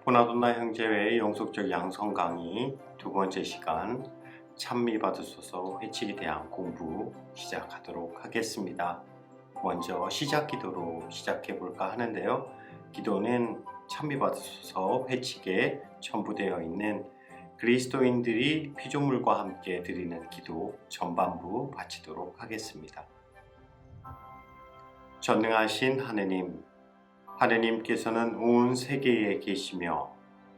호나도나 형제회의 영속적 양성 강의 두 번째 시간 찬미 받으소서 회칙에 대한 공부 시작하도록 하겠습니다. 먼저 시작 기도로 시작해 볼까 하는데요. 기도는 찬미 받으소서 회칙에 첨부되어 있는 그리스도인들이 피조물과 함께 드리는 기도 전반부 바치도록 하겠습니다. 전능하신 하느님, 하느님께서는 온 세계에 계시며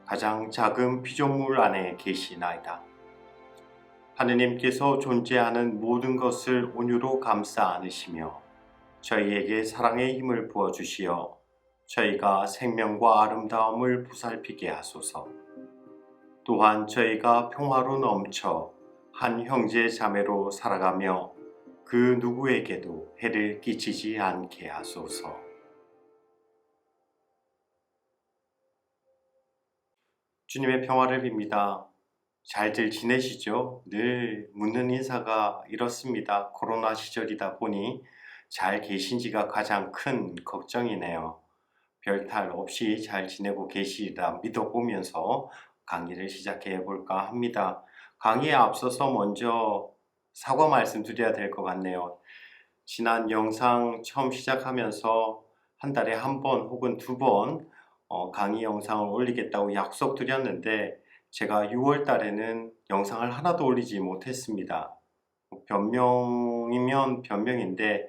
가장 작은 피조물 안에 계시나이다. 하느님께서 존재하는 모든 것을 온유로 감싸 안으시며 저희에게 사랑의 힘을 부어주시어 저희가 생명과 아름다움을 보살피게 하소서. 또한 저희가 평화로 넘쳐 한 형제 자매로 살아가며 그 누구에게도 해를 끼치지 않게 하소서. 주님의 평화를 빕니다. 잘들 지내시죠? 늘 묻는 인사가 이렇습니다. 코로나 시절이다 보니 잘 계신지가 가장 큰 걱정이네요. 별탈 없이 잘 지내고 계시리라 믿어보면서 강의를 시작해 볼까 합니다. 강의에 앞서서 먼저 사과 말씀드려야 될 것 같네요. 지난 영상 처음 시작하면서 한 달에 한 번 혹은 두 번 강의 영상을 올리겠다고 약속드렸는데 제가 6월 달에는 영상을 하나도 올리지 못했습니다. 변명이면 변명인데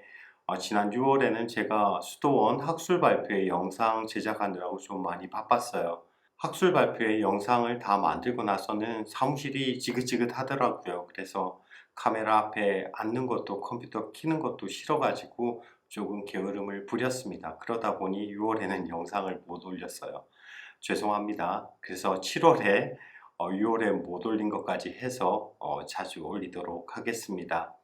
지난 6월에는 제가 수도원 학술 발표회 영상 제작하느라고 좀 많이 바빴어요. 학술 발표회 영상을 다 만들고 나서는 사무실이 지긋지긋하더라고요. 그래서 카메라 앞에 앉는 것도 컴퓨터 켜는 것도 싫어가지고 조금 게으름을 부렸습니다. 그러다 보니 6월에는 영상을 못 올렸어요. 죄송합니다. 그래서 7월에 6월에 못 올린 것까지 해서 자주 올리도록 하겠습니다.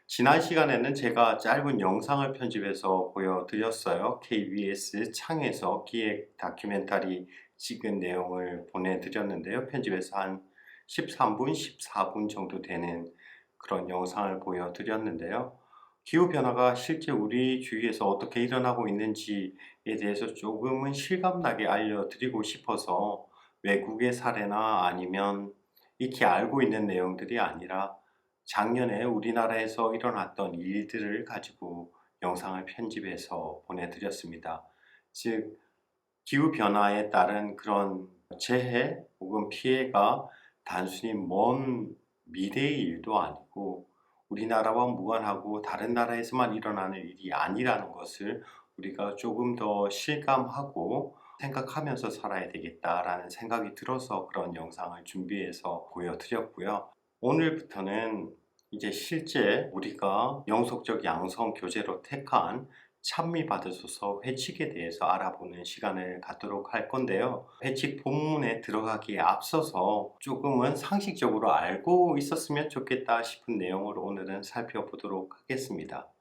지난 시간에는 제가 짧은 영상을 편집해서 보여드렸어요. KBS 창에서 기획 다큐멘터리 찍은 내용을 보내드렸는데요. 편집해서 한 13분, 14분 정도 되는 그런 영상을 보여드렸는데요. 기후변화가 실제 우리 주위에서 어떻게 일어나고 있는지에 대해서 조금은 실감나게 알려드리고 싶어서 외국의 사례나 아니면 익히 알고 있는 내용들이 아니라 작년에 우리나라에서 일어났던 일들을 가지고 영상을 편집해서 보내드렸습니다. 즉, 기후변화에 따른 그런 재해 혹은 피해가 단순히 먼 미래의 일도 아니고 우리나라와 무관하고 다른 나라에서만 일어나는 일이 아니라는 것을 우리가 조금 더 실감하고 생각하면서 살아야 되겠다라는 생각이 들어서 그런 영상을 준비해서 보여드렸고요. 오늘부터는 이제 실제 우리가 영속적 양성 교제로 택한 찬미 받으소서 회칙에 대해서 알아보는 시간을 갖도록 할 건데요. 회칙 본문에 들어가기에 앞서서 조금은 상식적으로 알고 있었으면 좋겠다 싶은 내용을 오늘은 살펴보도록 하겠습니다.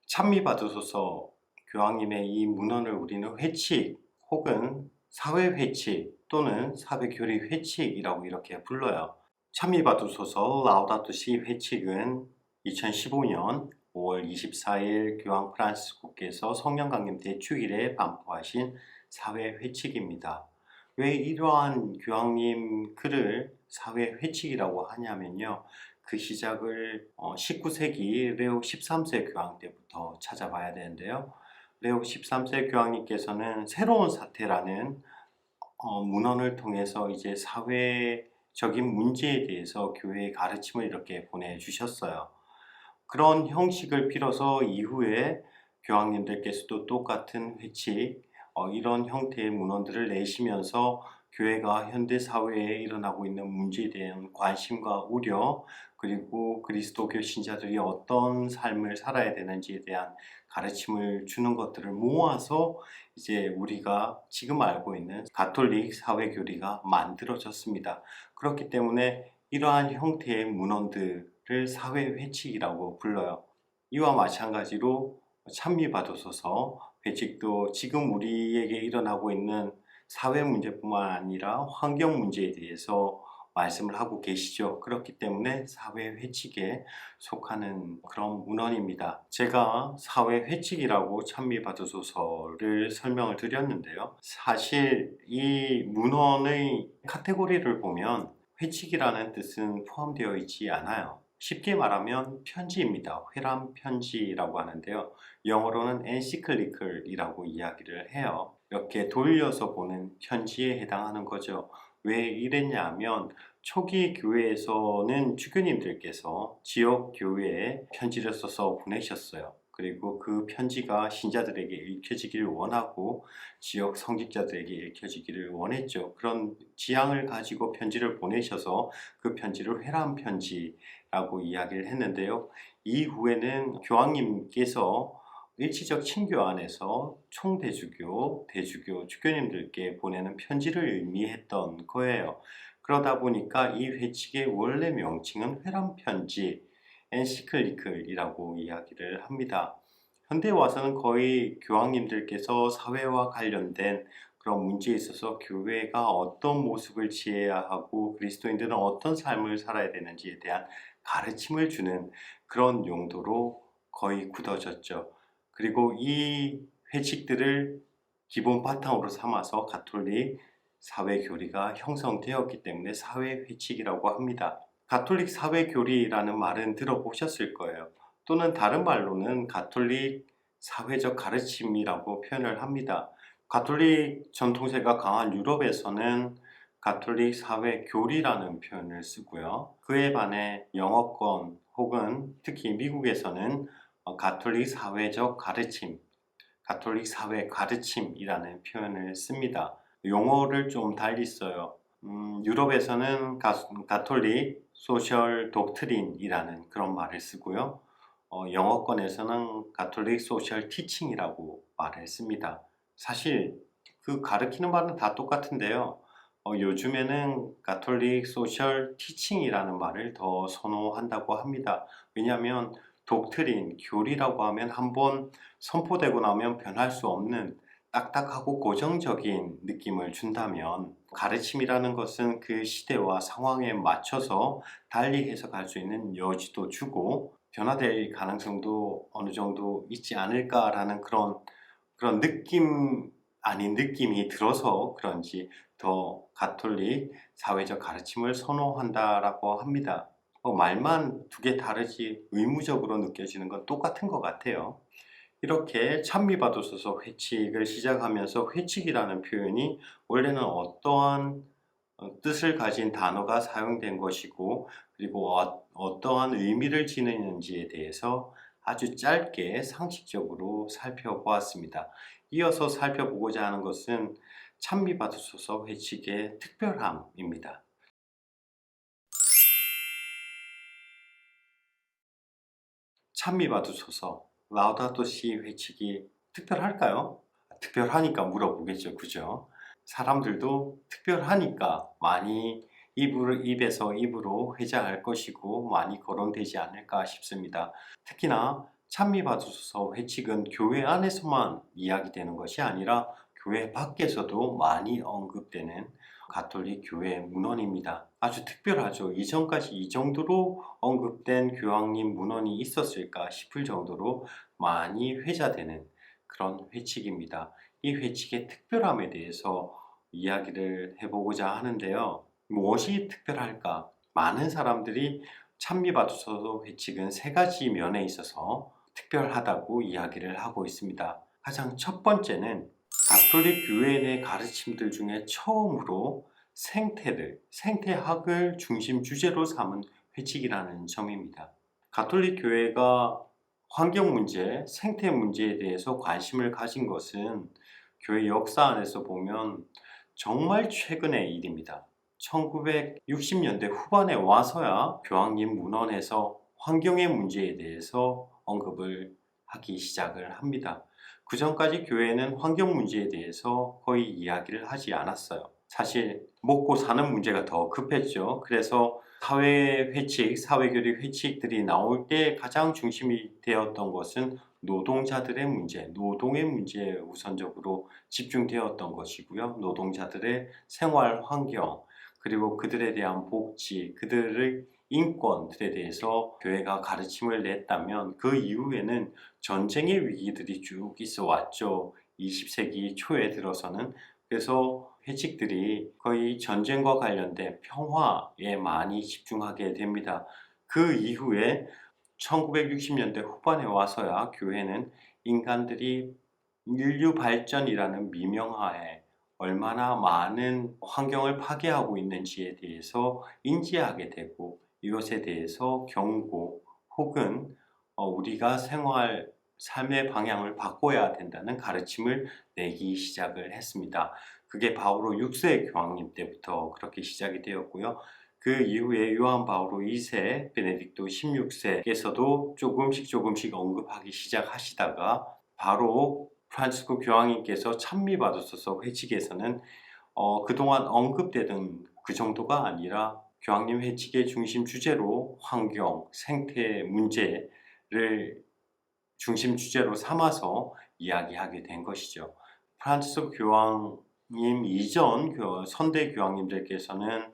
찬미 받으소서 교황님의 이 문헌을 우리는 회칙 혹은 사회 회칙 또는 사회교리 회칙이라고 이렇게 불러요. 찬미 받으소서 라우다토 시 회칙은 2015년 5월 24일 교황 프란시스코께서 성령 강림 대축일에 반포하신 사회 회칙입니다. 왜 이러한 교황님 글을 사회 회칙이라고 하냐면요. 그 시작을 19세기 레오 13세 교황 때부터 찾아봐야 되는데요. 레오 13세 교황님께서는 새로운 사태라는 문헌을 통해서 이제 사회적인 문제에 대해서 교회의 가르침을 이렇게 보내주셨어요. 그런 형식을 빌어서 이후에 교황님들께서도 똑같은 회칙, 이런 형태의 문헌들을 내시면서 교회가 현대 사회에 일어나고 있는 문제에 대한 관심과 우려, 그리고 그리스도교 신자들이 어떤 삶을 살아야 되는지에 대한 가르침을 주는 것들을 모아서 이제 우리가 지금 알고 있는 가톨릭 사회교리가 만들어졌습니다. 그렇기 때문에 이러한 형태의 문헌들을 사회회칙이라고 불러요. 이와 마찬가지로 찬미 받으소서 회칙도 지금 우리에게 일어나고 있는 사회 문제뿐만 아니라 환경 문제에 대해서 말씀을 하고 계시죠. 그렇기 때문에 사회 회칙에 속하는 그런 문헌입니다. 제가 사회 회칙이라고 찬미받으소서를 설명을 드렸는데요. 사실 이 문헌의 카테고리를 보면 회칙이라는 뜻은 포함되어 있지 않아요. 쉽게 말하면 편지입니다. 회람 편지라고 하는데요. 영어로는 encyclical이라고 이야기를 해요. 이렇게 돌려서 보는 편지에 해당하는 거죠. 왜 이랬냐 하면 초기 교회에서는 주교님들께서 지역 교회에 편지를 써서 보내셨어요. 그리고 그 편지가 신자들에게 읽혀지기를 원하고 지역 성직자들에게 읽혀지기를 원했죠. 그런 지향을 가지고 편지를 보내셔서 그 편지를 회람 편지라고 이야기를 했는데요. 이후에는 교황님께서 일치적 친교 안에서 총대주교, 대주교, 주교님들께 보내는 편지를 의미했던 거예요. 그러다 보니까 이 회칙의 원래 명칭은 회람편지, 엔시클리클이라고 이야기를 합니다. 현대 와서는 거의 교황님들께서 사회와 관련된 그런 문제에 있어서 교회가 어떤 모습을 취해야 하고 그리스도인들은 어떤 삶을 살아야 되는지에 대한 가르침을 주는 그런 용도로 거의 굳어졌죠. 그리고 이 회칙들을 기본 바탕으로 삼아서 가톨릭 사회교리가 형성되었기 때문에 사회회칙이라고 합니다. 가톨릭 사회교리라는 말은 들어보셨을 거예요. 또는 다른 말로는 가톨릭 사회적 가르침이라고 표현을 합니다. 가톨릭 전통세가 강한 유럽에서는 가톨릭 사회교리라는 표현을 쓰고요. 그에 반해 영어권 혹은 특히 미국에서는 가톨릭 사회적 가르침, 가톨릭 사회 가르침이라는 표현을 씁니다. 용어를 좀 달리 써요. 유럽에서는 가톨릭 소셜 독트린이라는 그런 말을 쓰고요. 영어권에서는 가톨릭 소셜 티칭이라고 말을 씁니다. 사실 그 가르치는 바는 다 똑같은데요. 요즘에는 가톨릭 소셜 티칭이라는 말을 더 선호한다고 합니다. 왜냐하면 독트린, 교리라고 하면 한번 선포되고 나면 변할 수 없는 딱딱하고 고정적인 느낌을 준다면 가르침이라는 것은 그 시대와 상황에 맞춰서 달리 해석할 수 있는 여지도 주고 변화될 가능성도 어느 정도 있지 않을까라는 그런 느낌 아닌 느낌이 들어서 그런지 더 가톨릭 사회적 가르침을 선호한다라고 합니다. 말만 두 개 다르지 의무적으로 느껴지는 건 똑같은 것 같아요. 이렇게 찬미받으소서 회칙을 시작하면서 회칙이라는 표현이 원래는 어떠한 뜻을 가진 단어가 사용된 것이고 그리고 어떠한 의미를 지니는지에 대해서 아주 짧게 상식적으로 살펴보았습니다. 이어서 살펴보고자 하는 것은 찬미받으소서 회칙의 특별함입니다. 찬미받으소서 라우다토 시 회칙이 특별할까요? 특별하니까 물어보겠죠. 그죠? 사람들도 특별하니까 많이 입에서 입으로 회자할 것이고 많이 거론되지 않을까 싶습니다. 특히나 찬미받으소서 회칙은 교회 안에서만 이야기되는 것이 아니라 교회 밖에서도 많이 언급되는 가톨릭 교회 문헌입니다. 아주 특별하죠. 이전까지 이 정도로 언급된 교황님 문헌이 있었을까 싶을 정도로 많이 회자되는 그런 회칙입니다. 이 회칙의 특별함에 대해서 이야기를 해보고자 하는데요. 무엇이 특별할까? 많은 사람들이 찬미받으소서 회칙은 세 가지 면에 있어서 특별하다고 이야기를 하고 있습니다. 가장 첫 번째는 가톨릭 교회 내 가르침들 중에 처음으로 생태학을 중심 주제로 삼은 회칙이라는 점입니다. 가톨릭 교회가 환경 문제, 생태 문제에 대해서 관심을 가진 것은 교회 역사 안에서 보면 정말 최근의 일입니다. 1960년대 후반에 와서야 교황님 문헌에서 환경의 문제에 대해서 언급을 하기 시작을 합니다. 그 전까지 교회는 환경 문제에 대해서 거의 이야기를 하지 않았어요. 사실 먹고 사는 문제가 더 급했죠. 그래서 사회 회칙, 사회교리 회칙들이 나올 때 가장 중심이 되었던 것은 노동자들의 문제, 노동의 문제에 우선적으로 집중되었던 것이고요. 노동자들의 생활 환경, 그리고 그들에 대한 복지, 그들의 인권들에 대해서 교회가 가르침을 냈다면 그 이후에는 전쟁의 위기들이 쭉 있어 왔죠. 20세기 초에 들어서는. 그래서 회칙들이 거의 전쟁과 관련된 평화에 많이 집중하게 됩니다. 그 이후에 1960년대 후반에 와서야 교회는 인간들이 인류 발전이라는 미명하에 얼마나 많은 환경을 파괴하고 있는지에 대해서 인지하게 되고 이것에 대해서 경고 혹은 우리가 삶의 방향을 바꿔야 된다는 가르침을 내기 시작을 했습니다. 그게 바오로 6세 교황님 때부터 그렇게 시작이 되었고요. 그 이후에 요한 바오로 2세, 베네딕토 16세께서도 조금씩 언급하기 시작하시다가 바로 프란치스코 교황님께서 찬미받으소서 회칙에서는 그동안 언급되던 그 정도가 아니라 교황님 회칙의 중심 주제로 환경, 생태 문제를 중심 주제로 삼아서 이야기하게 된 것이죠. 프란치스코 교황님 이전 선대 교황님들께서는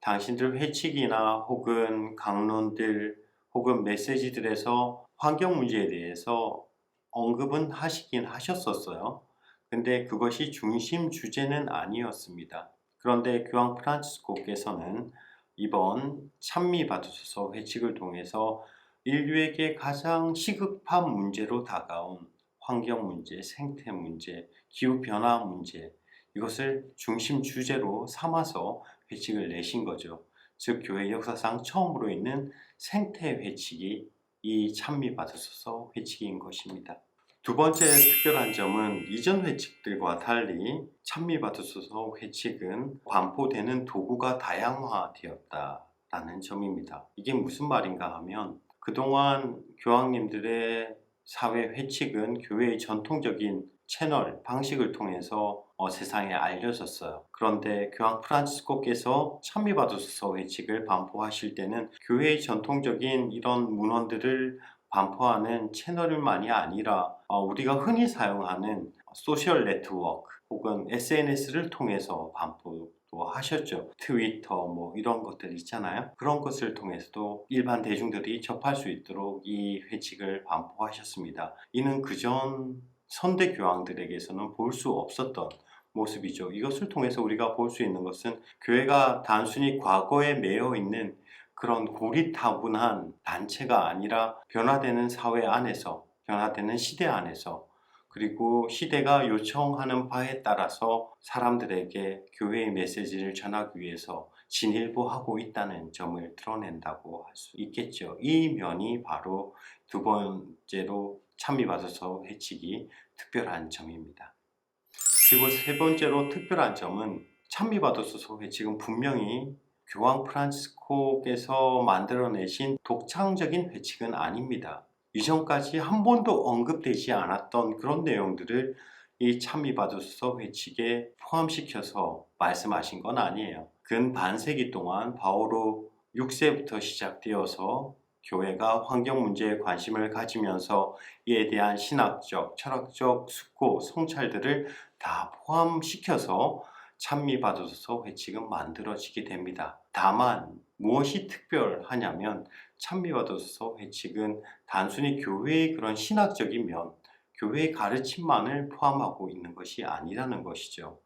당신들 회칙이나 혹은 강론들 혹은 메시지들에서 환경 문제에 대해서 언급은 하시긴 하셨었어요. 근데 그것이 중심 주제는 아니었습니다. 그런데 교황 프란치스코께서는 이번 찬미 받으소서 회칙을 통해서 인류에게 가장 시급한 문제로 다가온 환경 문제, 생태 문제, 기후 변화 문제 이것을 중심 주제로 삼아서 회칙을 내신 거죠. 즉 교회 역사상 처음으로 있는 생태 회칙이 이 찬미 받으소서 회칙인 것입니다. 두 번째 특별한 점은 이전 회칙들과 달리 찬미 받으소서 회칙은 반포되는 도구가 다양화되었다라는 점입니다. 이게 무슨 말인가 하면 그동안 교황님들의 사회 회칙은 교회의 전통적인 채널, 방식을 통해서 세상에 알려졌어요. 그런데 교황 프란치스코께서 찬미받으소서 회칙을 반포하실 때는 교회의 전통적인 이런 문헌들을 반포하는 채널만이 아니라 우리가 흔히 사용하는 소셜 네트워크 혹은 SNS를 통해서 반포도 하셨죠. 트위터 뭐 이런 것들 있잖아요. 그런 것을 통해서도 일반 대중들이 접할 수 있도록 이 회칙을 반포하셨습니다. 이는 그전 선대 교황들에게서는 볼 수 없었던 모습이죠. 이것을 통해서 우리가 볼 수 있는 것은 교회가 단순히 과거에 매여 있는 그런 고리타분한 단체가 아니라 변화되는 사회 안에서, 변화되는 시대 안에서, 그리고 시대가 요청하는 바에 따라서 사람들에게 교회의 메시지를 전하기 위해서 진일보하고 있다는 점을 드러낸다고 할 수 있겠죠. 이 면이 바로 두 번째로 찬미받아서 회칙이 특별한 점입니다. 그리고 세 번째로 특별한 점은 찬미받아서 회칙은 분명히 교황 프란치스코께서 만들어내신 독창적인 회칙은 아닙니다. 이전까지 한 번도 언급되지 않았던 그런 내용들을 이 찬미받으소서 회칙에 포함시켜서 말씀하신 건 아니에요. 근 반세기 동안 바오로 6세부터 시작되어서 교회가 환경 문제에 관심을 가지면서 이에 대한 신학적, 철학적 숙고, 성찰들을 다 포함시켜서 찬미받으소서 회칙은 만들어지게 됩니다. 다만 무엇이 특별하냐면 찬미받으소서 회칙은 단순히 교회의 그런 신학적인 면, 교회의 가르침만을 포함하고 있는 것이 아니라는 것이죠.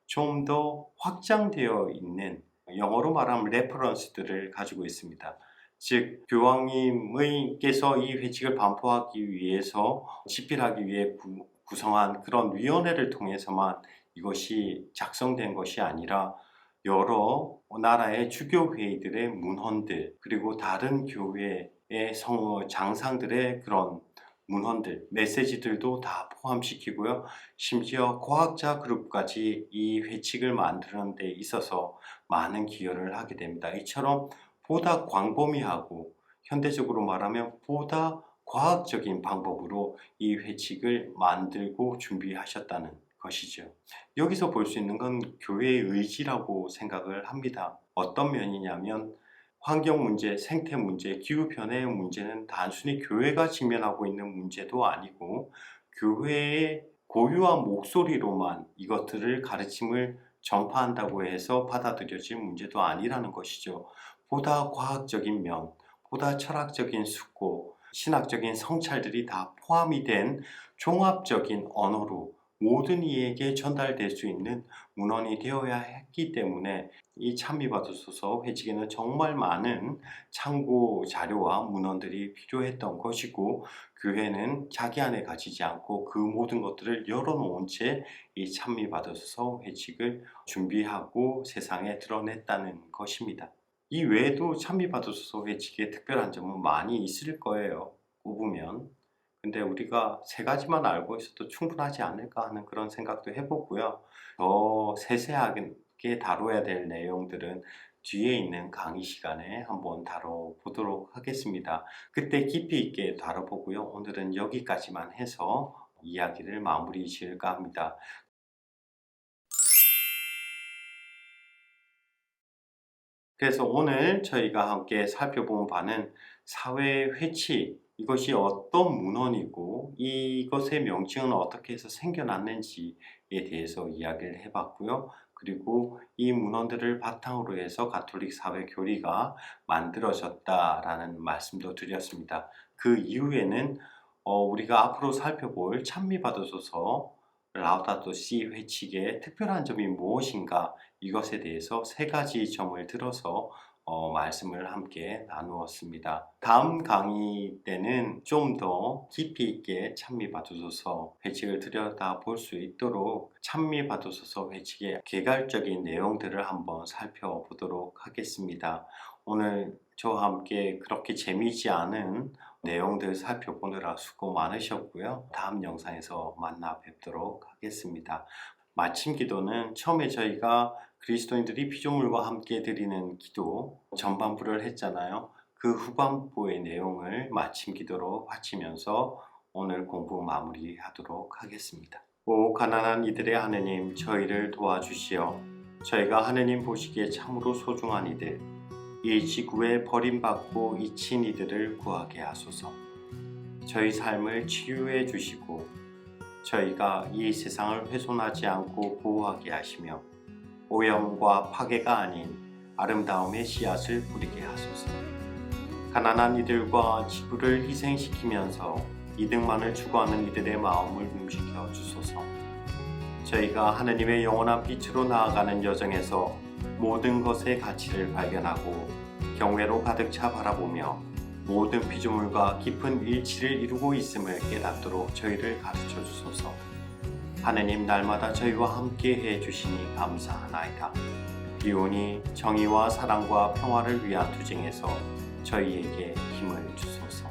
좀 더 확장되어 있는 영어로 말하면 레퍼런스들을 가지고 있습니다. 즉 교황님께서 이 회칙을 반포하기 위해서 집필하기 위해 구성한 그런 위원회를 통해서만 이것이 작성된 것이 아니라 여러 나라의 주교 회의들의 문헌들 그리고 다른 교회의 장상들의 그런 문헌들, 메시지들도 다 포함시키고요. 심지어 과학자 그룹까지 이 회칙을 만드는 데 있어서 많은 기여를 하게 됩니다. 이처럼 보다 광범위하고 현대적으로 말하면 보다 과학적인 방법으로 이 회칙을 만들고 준비하셨다는 것이죠. 여기서 볼 수 있는 건 교회의 의지라고 생각을 합니다. 어떤 면이냐면 환경 문제, 생태 문제, 기후 변화의 문제는 단순히 교회가 직면하고 있는 문제도 아니고 교회의 고유한 목소리로만 이것들을 가르침을 전파한다고 해서 받아들여질 문제도 아니라는 것이죠. 보다 과학적인 면, 보다 철학적인 숙고, 신학적인 성찰들이 다 포함이 된 종합적인 언어로 모든 이에게 전달될 수 있는 문헌이 되어야 했기 때문에 이 찬미받으소서 회칙에는 정말 많은 참고 자료와 문헌들이 필요했던 것이고, 교회는 자기 안에 가지지 않고 그 모든 것들을 열어놓은 채 이 찬미받으소서 회칙을 준비하고 세상에 드러냈다는 것입니다. 이 외에도 찬미받으소서 회칙에 특별한 점은 많이 있을 거예요, 꼽으면. 근데 우리가 세 가지만 알고 있어도 충분하지 않을까 하는 그런 생각도 해보고요. 더 세세하게 다뤄야 될 내용들은 뒤에 있는 강의 시간에 한번 다뤄보도록 하겠습니다. 그때 깊이 있게 다뤄보고요. 오늘은 여기까지만 해서 이야기를 마무리 지을까 합니다. 그래서 오늘 저희가 함께 살펴본 바는 사회 회치, 이것이 어떤 문헌이고 이것의 명칭은 어떻게 해서 생겨났는지에 대해서 이야기를 해봤고요. 그리고 이 문헌들을 바탕으로 해서 가톨릭 사회 교리가 만들어졌다라는 말씀도 드렸습니다. 그 이후에는 우리가 앞으로 살펴볼 찬미받으소서 라우다토 시 회칙의 특별한 점이 무엇인가, 이것에 대해서 세 가지 점을 들어서 말씀을 함께 나누었습니다. 다음 강의 때는 좀 더 깊이 있게 찬미받으소서 회칙을 들여다볼 수 있도록 찬미받으소서 회칙의 개괄적인 내용들을 한번 살펴보도록 하겠습니다. 오늘 저와 함께 그렇게 재미있지 않은 내용들 살펴보느라 수고 많으셨고요. 다음 영상에서 만나 뵙도록 하겠습니다. 마침 기도는 처음에 저희가 그리스도인들이 피조물과 함께 드리는 기도 전반부를 했잖아요. 그 후반부의 내용을 마침 기도로 바치면서 오늘 공부 마무리하도록 하겠습니다. 오 가난한 이들의 하느님, 저희를 도와주시어 저희가 하느님 보시기에 참으로 소중한 이들, 이 지구에 버림받고 잊힌 이들을 구하게 하소서. 저희 삶을 치유해 주시고 저희가 이 세상을 훼손하지 않고 보호하게 하시며 오염과 파괴가 아닌 아름다움의 씨앗을 뿌리게 하소서. 가난한 이들과 지구를 희생시키면서 이득만을 추구하는 이들의 마음을 움직여 주소서. 저희가 하느님의 영원한 빛으로 나아가는 여정에서 모든 것의 가치를 발견하고 경외로 가득 차 바라보며 모든 피조물과 깊은 일치를 이루고 있음을 깨닫도록 저희를 가르쳐 주소서. 하느님 날마다 저희와 함께 해 주시니 감사하나이다. 비오니 정의와 사랑과 평화를 위한 투쟁에서 저희에게 힘을 주소서.